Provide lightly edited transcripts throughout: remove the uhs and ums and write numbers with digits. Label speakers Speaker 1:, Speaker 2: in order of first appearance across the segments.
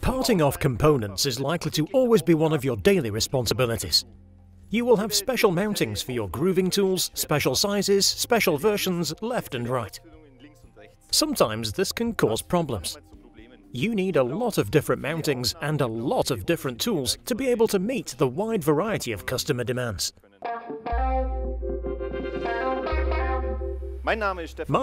Speaker 1: Parting off components is likely to always be one of your daily responsibilities. You will have special mountings for your grooving tools, special sizes, special versions, left and right. Sometimes this can cause problems. You need a lot of different mountings and a lot of different tools to be able to meet the wide variety of customer demands. My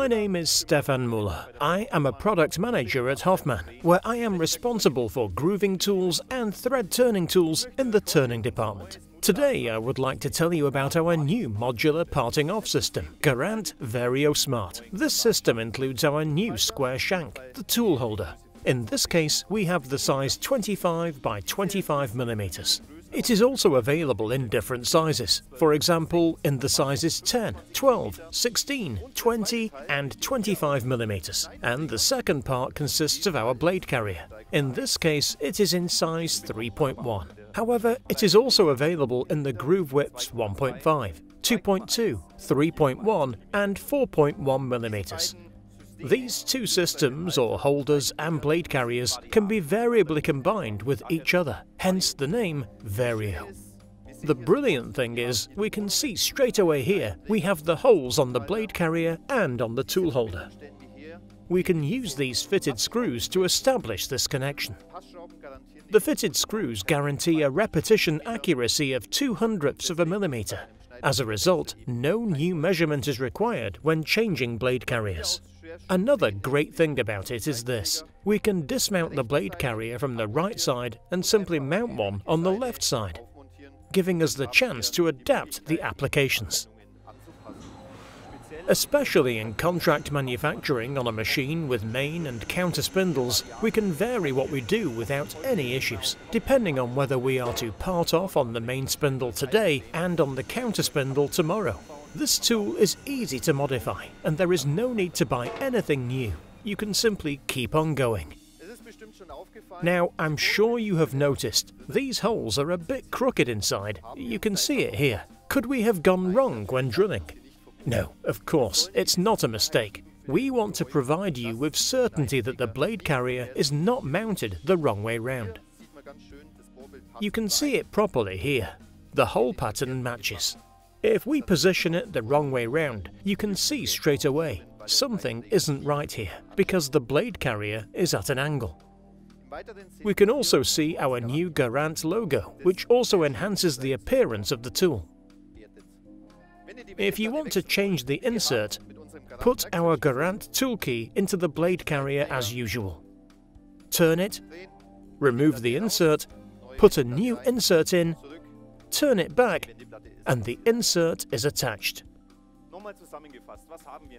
Speaker 1: name is Stefan Müller. I am a product manager at Hoffmann, where I am responsible for grooving tools and thread turning tools in the turning department. Today I would like to tell you about our new modular parting off system, GARANT VARIO Smart. This system includes our new square shank, the tool holder. In this case, we have the size 25 by 25 mm. It is also available in different sizes, for example in the sizes 10, 12, 16, 20 and 25 mm. And the second part consists of our blade carrier. In this case it is in size 3.1. However, it is also available in the groove widths 1.5, 2.2, 3.1 and 4.1 mm. These two systems, or holders and blade carriers, can be variably combined with each other, hence the name Vario. The brilliant thing is, we can see straight away here, we have the holes on the blade carrier and on the tool holder. We can use these fitted screws to establish this connection. The fitted screws guarantee a repetition accuracy of 0.02 of a millimeter. As a result, no new measurement is required when changing blade carriers. Another great thing about it is this: we can dismount the blade carrier from the right side and simply mount one on the left side, giving us the chance to adapt the applications. Especially in contract manufacturing on a machine with main and counter spindles, we can vary what we do without any issues, depending on whether we are to part off on the main spindle today and on the counter spindle tomorrow. This tool is easy to modify, and there is no need to buy anything new. You can simply keep on going. Now, I'm sure you have noticed, these holes are a bit crooked inside. You can see it here. Could we have gone wrong when drilling? No, of course, it's not a mistake. We want to provide you with certainty that the blade carrier is not mounted the wrong way round. You can see it properly here. The hole pattern matches. If we position it the wrong way round, you can see straight away something isn't right here because the blade carrier is at an angle. We can also see our new GARANT logo, which also enhances the appearance of the tool. If you want to change the insert, put our GARANT tool key into the blade carrier as usual. Turn it, remove the insert, put a new insert in, turn it back, and the insert is attached.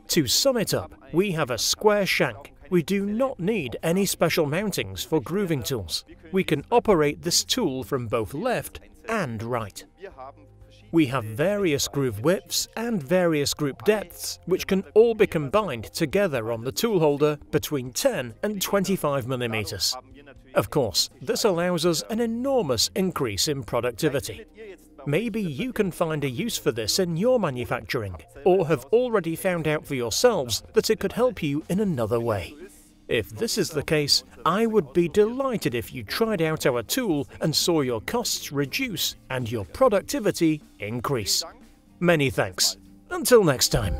Speaker 1: To sum it up, we have a square shank. We do not need any special mountings for grooving tools. We can operate this tool from both left and right. We have various groove widths and various group depths, which can all be combined together on the tool holder between 10 and 25 mm. Of course, this allows us an enormous increase in productivity. Maybe you can find a use for this in your manufacturing, or have already found out for yourselves that it could help you in another way. If this is the case, I would be delighted if you tried out our tool and saw your costs reduce and your productivity increase. Many thanks. Until next time.